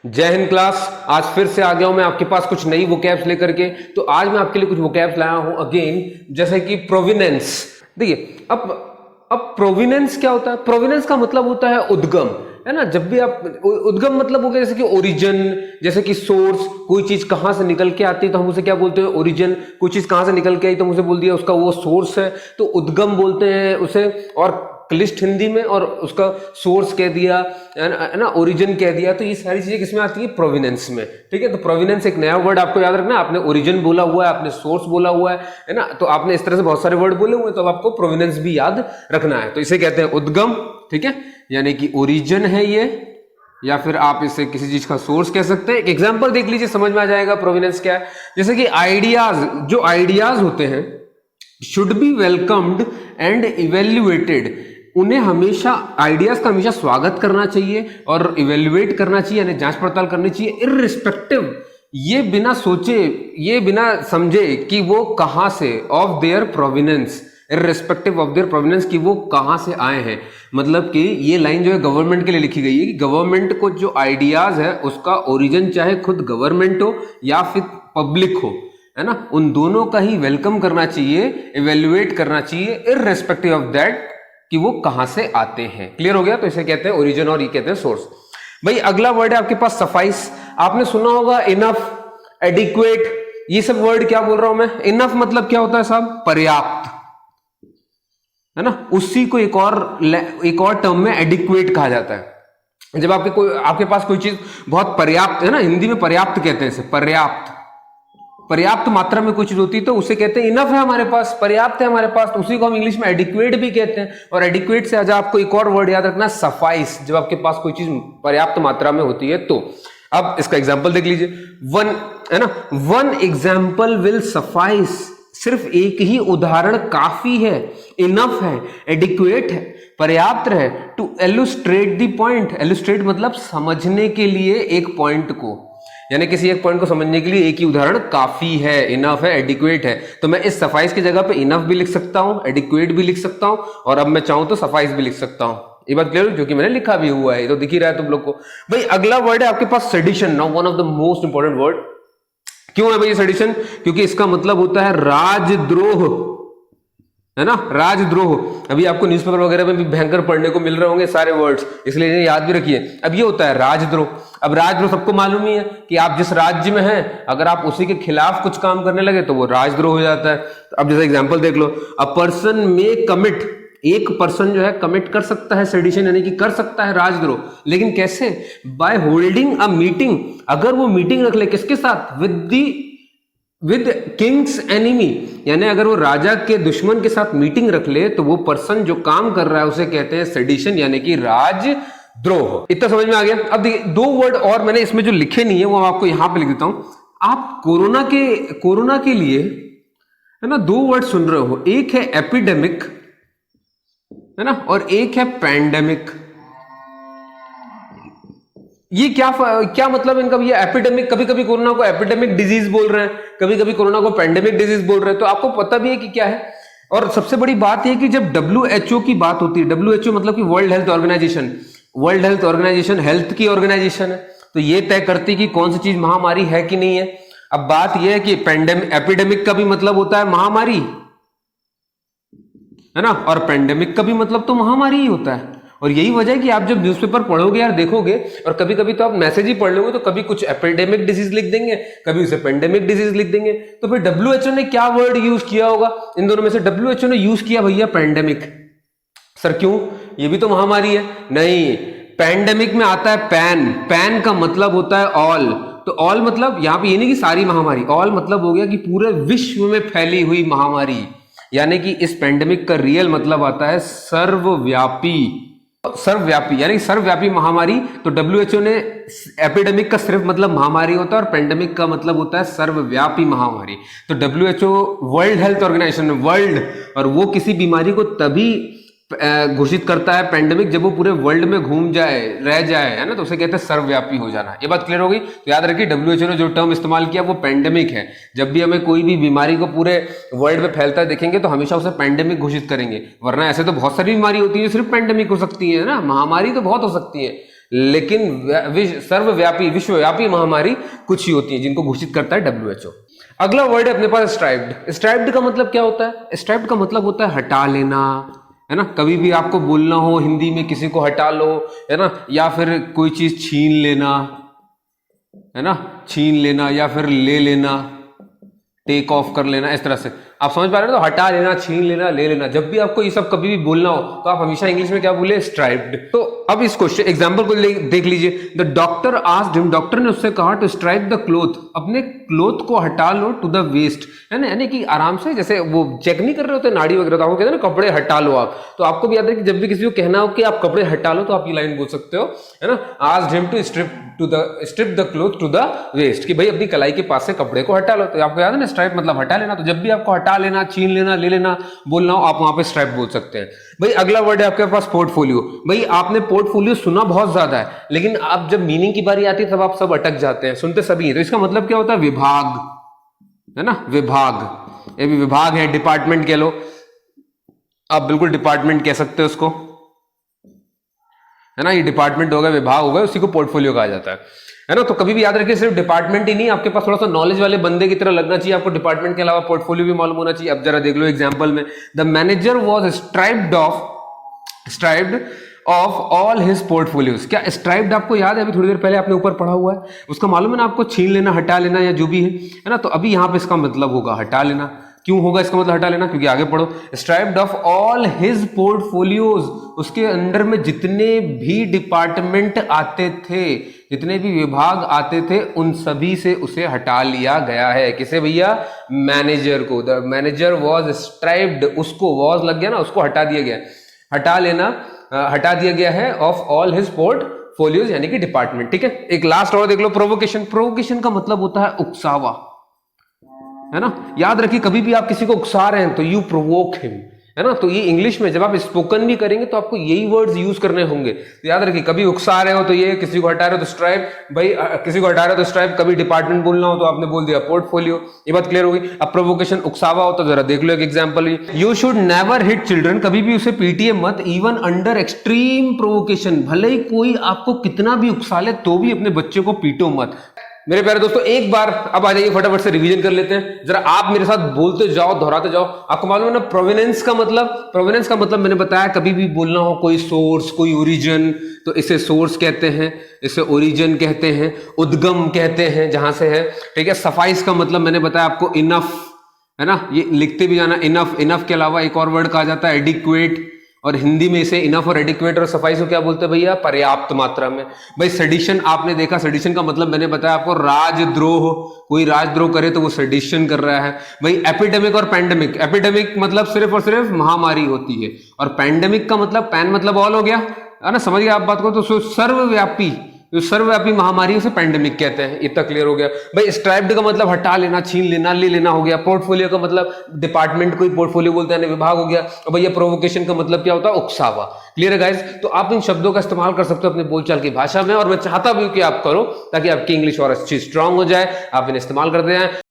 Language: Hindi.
जय हिंद क्लास। आज फिर से आ गया हूं मैं आपके पास कुछ नई वोकैब्स लेकर के। तो आज मैं आपके लिए कुछ वोकैब्स लाया हूं अगेन, जैसे कि प्रोविनेंस। देखिए अब प्रोविनेंस क्या होता है? प्रोविनेंस का मतलब होता है उद्गम, है ना। जब भी आप उद्गम मतलब हो गया जैसे कि ओरिजिन, जैसे कि सोर्स, कोई चीज कहां से निकल के आती है तो हम उसे क्या बोलते हैं? ओरिजिन। कोई चीज कहां से निकल के आई तो हम उसे बोल दिया उसका वो सोर्स है, तो उद्गम बोलते हैं उसे। और क्लिष्ट हिंदी में और उसका सोर्स कह दिया, है ना, ओरिजिन कह दिया। तो ये सारी चीजें किसमें आती है? प्रोविनेंस में। ठीक है, तो प्रोविनेंस एक नया वर्ड आपको याद रखना है। आपने ओरिजिन बोला हुआ है, आपने सोर्स बोला हुआ है ना, तो आपने इस तरह से बहुत सारे वर्ड बोले हुए हैं, तो अब आपको प्रोविनेंस भी याद रखना है। तो इसे कहते हैं उद्गम। ठीक है, यानी कि ओरिजिन है ये, या फिर आप इसे किसी चीज का सोर्स कह सकते हैं। एक एग्जांपल देख लीजिए, समझ में आ जाएगा प्रोविनेंस क्या है। जैसे कि आइडियाज, जो आइडियाज होते हैं should be welcomed and evaluated. उन्हें हमेशा, आइडियाज का हमेशा स्वागत करना चाहिए और इवेल्युएट करना चाहिए, यानी जांच पड़ताल करनी चाहिए, इररिस्पेक्टिव, ये बिना सोचे, ये बिना समझे कि वो कहां से, of their provenance, irrespective of their provenance, कि वो कहां से आए हैं। मतलब कि ये लाइन जो है गवर्नमेंट के लिए लिखी गई है कि गवर्नमेंट को जो आइडियाज है उसका ओरिजिन चाहे खुद गवर्नमेंट हो या फिर पब्लिक हो, है ना, उन दोनों का ही वेलकम करना चाहिए, इवेल्युएट करना चाहिए, इररिस्पेक्टिव ऑफ दैट कि वो कहां से आते हैं। क्लियर हो गया? तो इसे कहते हैं ओरिजिन और ये कहते हैं सोर्स। भाई अगला वर्ड है आपके पास सफाइस। आपने सुना होगा इनफ, एडिक्वेट, ये सब वर्ड क्या बोल रहा हूं मैं? इनफ मतलब क्या होता है साहब? पर्याप्त, है ना। उसी को एक और टर्म में एडिक्वेट कहा जाता है। जब आपके पास कोई चीज बहुत पर्याप्त है ना, हिंदी में पर्याप्त कहते हैं इसे, पर्याप्त मात्रा में कुछ चीज होती है तो उसे कहते हैं इनफ है हमारे पास, पर्याप्त है हमारे पास, तो उसी को हम इंग्लिश में एडिक्वेट भी कहते हैं। और एडिक्वेट से आज आपको एक और वर्ड याद रखना, सफाइस। जब आपके पास कोई चीज पर्याप्त मात्रा में होती है तो। अब इसका एग्जाम्पल देख लीजिए, वन, है ना, वन एग्जाम्पल विल सफाइस। सिर्फ एक ही उदाहरण काफी है, इनफ है, एडिक्वेट है, पर्याप्त है, टू एलुस्ट्रेट द पॉइंट। एलुस्ट्रेट मतलब समझने के लिए एक पॉइंट को, यानी किसी एक पॉइंट को समझने के लिए एक ही उदाहरण काफी है, इनफ है, एडिक्वेट है। तो मैं इस सफाइस की जगह पे इनफ भी लिख सकता हूं, एडिक्वेट भी लिख सकता हूं, और अब मैं चाहूं तो सफाइस भी लिख सकता हूं। ये बात क्लियर हो? जो कि मैंने लिखा भी हुआ है, तो दिख ही रहा है तुम लोग को। भाई अगला वर्ड है आपके पास sedition. Now one of the most important word. क्यों है भाई सेडिशन? क्योंकि इसका मतलब होता है राजद्रोह, है ना, राजद्रोह। अभी आपको न्यूज़पेपर वगैरह में भी भयंकर पढ़ने को मिल रहे होंगे सारे वर्ड्स, इसलिए इन्हें याद भी रखिए। अब ये होता है राजद्रोह। अब राजद्रोह सबको मालूम ही है कि आप जिस राज्य में हैं, अगर आप उसी के खिलाफ कुछ काम करने लगे तो वो राजद्रोह हो जाता है। तो अब जैसे एग्जांपल देख लो, अ पर्सन में कमिट, एक पर्सन जो है कमिट कर सकता है सेडिशन, यानी कि कर सकता है राजद्रोह। लेकिन कैसे? By holding a meeting. अगर वो मीटिंग रख ले किसके साथ? विद किंग्स एनिमी, यानी अगर वो राजा के दुश्मन के साथ मीटिंग रख ले तो वो पर्सन जो काम कर रहा है उसे कहते हैं सेडिशन, यानी कि राजद्रोह। इतना समझ में आ गया? अब देखिए दो वर्ड और मैंने इसमें जो लिखे नहीं है वो आपको यहां पे लिख देता हूं। आप कोरोना के लिए, है ना, दो वर्ड सुन रहे हो, एक है एपिडेमिक, है ना, और एक है पैंडेमिक। ये क्या मतलब इनका? ये एपिडेमिक, कभी कभी कोरोना को एपिडेमिक डिजीज बोल रहे हैं, कभी कभी कोरोना को पैंडेमिक डिजीज बोल रहे हैं, तो आपको पता भी है कि क्या है। और सबसे बड़ी बात यह कि जब WHO की बात होती है, WHO मतलब कि world health organisation, world health organisation health की ऑर्गेनाइजेशन है, तो ये तय करती है कि कौन सी चीज महामारी है कि नहीं है। अब बात यह है कि एपिडेमिक का भी मतलब होता है महामारी, है ना, और पैंडेमिक का भी मतलब तो महामारी ही होता है। और यही वजह है कि आप जब न्यूज़पेपर पढ़ोगे यार, देखोगे, और कभी कभी तो आप मैसेज ही पढ़ लोगे तो कभी कुछ एपिडेमिक डिजीज लिख देंगे, कभी उसे पेंडेमिक डिजीज लिख देंगे। तो फिर WHO ने क्या वर्ड यूज किया होगा इन दोनों में से? WHO ने यूज किया भैया पैंडेमिक। सर क्यों? ये भी तो महामारी है। नहीं, पैंडेमिक में आता है पैन का मतलब होता है ऑल। तो ऑल मतलब यहां पर ये नहीं कि सारी महामारी, ऑल मतलब हो गया कि पूरे विश्व में फैली हुई महामारी, यानी कि इस पैंडेमिक का रियल मतलब आता है सर्वव्यापी, यानी सर्वव्यापी महामारी। तो WHO ने एपिडेमिक का सिर्फ मतलब महामारी होता है और पैंडेमिक का मतलब होता है सर्वव्यापी महामारी। तो WHO world health organisation, world, और वो किसी बीमारी को तभी घोषित करता है पैंडेमिक जब वो पूरे वर्ल्ड में घूम जाए, रह जाए, है ना, तो उसे कहते हैं सर्वव्यापी हो जाना। ये बात क्लियर हो गई? तो याद रखिए WHO ने जो टर्म इस्तेमाल किया वो पैंडेमिक है। जब भी हमें कोई भी बीमारी को पूरे वर्ल्ड में फैलता है देखेंगे तो हमेशा उसे पैंडेमिक घोषित करेंगे, वरना ऐसे तो बहुत सारी बीमारी होती है सिर्फ पैंडेमिक हो सकती है ना, महामारी तो बहुत हो सकती है, लेकिन सर्वव्यापी विश्वव्यापी महामारी कुछ ही होती है जिनको घोषित करता है WHO। अगला वर्ड है अपने पास स्ट्राइप्ड। स्ट्राइप्ड का मतलब क्या होता है? स्ट्राइप्ड का मतलब होता है हटा लेना, है ना। कभी भी आपको बोलना हो हिंदी में किसी को हटा लो, है ना, या फिर कोई चीज छीन लेना, है ना, छीन लेना या फिर ले लेना, टेक ऑफ कर लेना, इस तरह से आप समझ पा रहे हो। तो हटा लेना, छीन लेना, ले लेना, जब भी आपको ये सब कभी भी बोलना हो तो आप हमेशा इंग्लिश में क्या बोले? स्ट्राइप्ड। तो अब इस क्वेश्चन एग्जांपल को देख लीजिए। The doctor asked him, doctor ने उससे कहा टू स्ट्राइप द क्लोथ, अपने क्लोथ को हटा लो, टू द वेस्ट, है ना, यानी कि आराम से, जैसे वो चेक नहीं कर रहे होते नाड़ी वगैरह, तो आपको कहते हैं ना कपड़े हटा लो आप। तो आपको भी याद है कि जब भी किसी को कहना हो कि आप कपड़े हटा लो तो आप ये लाइन बोल सकते हो, है ना, asked him to strip the cloth to the waist, कि भाई अपनी कलाई के पास से कपड़े को हटा लो। तो आपको याद है ना स्ट्राइप मतलब हटा लेना। तो जब भी आपको हटा लेना, छीन लेना, ले लेना बोलना हो, आप वहां पे स्ट्राइप बोल सकते हैं। भाई अगला वर्ड है आपके पास पोर्टफोलियो। भाई आपने पोर्टफोलियो सुना बहुत ज्यादा है, लेकिन अब जब मीनिंग की बारी आती है तब आप सब अटक जाते हैं, सुनते सभी हैं। तो इसका मतलब क्या होता है? विभाग, है ना, विभाग। ये भी विभाग है, डिपार्टमेंट कह लो आप, बिल्कुल डिपार्टमेंट कह सकते हो उसको, है ना। ये डिपार्टमेंट होगा, विभाग होगा, उसी को पोर्टफोलियो कहा जाता है ना। तो कभी भी याद रखिए सिर्फ डिपार्टमेंट ही नहीं, आपके पास थोड़ा सा नॉलेज वाले बंदे की तरह लगना चाहिए, आपको डिपार्टमेंट के अलावा पोर्टफोलियो भी मालूम होना चाहिए। अब जरा देख लो एग्जांपल में, the manager was striped of all his portfolios. क्या स्ट्राइप्ड आपको याद है? अभी थोड़ी देर पहले आपने ऊपर पढ़ा हुआ है, उसका मालूम है ना आपको, छीन लेना, हटा लेना या जो भी है ना। तो अभी यहां पे इसका मतलब होगा हटा लेना। क्यों होगा इसका मतलब हटा लेना? क्योंकि आगे पढ़ो, striped of all his portfolios, उसके अंडर में जितने भी डिपार्टमेंट आते थे, जितने भी विभाग आते थे, उन सभी से उसे हटा लिया गया है। किसे भैया? मैनेजर को। द मैनेजर वॉज स्ट्राइप्ड, उसको वॉज लग गया ना, उसको हटा दिया गया, हटा लेना, हटा दिया गया है, ऑफ ऑल हिज पोर्टफोलियोज यानी कि डिपार्टमेंट। ठीक है, एक लास्ट और देख लो, प्रोवोकेशन। प्रोवोकेशन का मतलब होता है उकसावा, है ना। याद रखिए कभी भी आप किसी को उकसा रहे हैं तो यू प्रोवोक हिम, है ना। तो ये इंग्लिश में जब आप स्पोकन भी करेंगे तो आपको यही वर्ड्स यूज करने होंगे। तो याद रखिए कभी उकसा रहे हो तो ये, किसी को हटा रहे हो तो स्ट्राइप, भाई किसी को हटा रहे हो तो स्ट्राइप, कभी डिपार्टमेंट बोलना हो तो आपने बोल दिया पोर्टफोलियो। ये बात क्लियर होगी। अब प्रोवोकेशन उकसावा हो तो जरा देख लो एक example. You should never hit children, कभी भी उसे पीटिए मत, इवन अंडर एक्सट्रीम प्रोवोकेशन, भले ही कोई आपको कितना भी उकसा ले तो भी अपने बच्चे को पीटो मत। मेरे प्यारे दोस्तों एक बार अब आ जाइए फटाफट से रिवीजन कर लेते हैं जरा, आप मेरे साथ बोलते जाओ, दोहराते जाओ। आपको मालूम है ना प्रोवेनेंस का मतलब? प्रोवेनेंस का मतलब मैंने बताया, कभी भी बोलना हो कोई सोर्स, कोई ओरिजिन, तो इसे सोर्स कहते हैं, इसे ओरिजिन कहते हैं, उद्गम कहते हैं जहां से है। ठीक है, सफाइस का मतलब मैंने बताया आपको इनफ, है ना, ये लिखते भी जाना इनफ। इनफ के अलावा एक और वर्ड कहा जाता है एडिक्वेट, और हिंदी में इसे इनफ और एडिक्वेट और सफाइस को क्या बोलते हैं भैया? पर्याप्त मात्रा में। भाई सेडिशन आपने देखा, सेडिशन का मतलब मैंने बताया आपको राजद्रोह, कोई राजद्रोह करे तो वो सेडिशन कर रहा है। भाई एपिडेमिक और पैंडेमिक, एपिडेमिक मतलब सिर्फ और सिर्फ महामारी होती है, और पैंडेमिक का मतलब पैन मतलब ऑल हो गया, है ना, समझ गया आप बात को। तो सर्वव्यापी, जो सर्वव्यापी महामारी उसे पैंडेमिक कहते हैं। इतना क्लियर हो गया। भाई स्ट्राइप्ड का मतलब हटा लेना, छीन लेना, ले लेना हो गया। पोर्टफोलियो का मतलब डिपार्टमेंट, कोई पोर्टफोलियो बोलते हैं, विभाग हो गया। और भैया प्रोवोकेशन का मतलब क्या होता है? उकसावा। क्लियर है गाइस? तो आप इन शब्दों का इस्तेमाल कर सकते हो अपने बोलचाल की भाषा में, और मैं चाहता भी हूं कि आप करो ताकि आपकी इंग्लिश और अच्छी स्ट्रांग हो जाए। आप इन्हें इस्तेमाल करते हैं।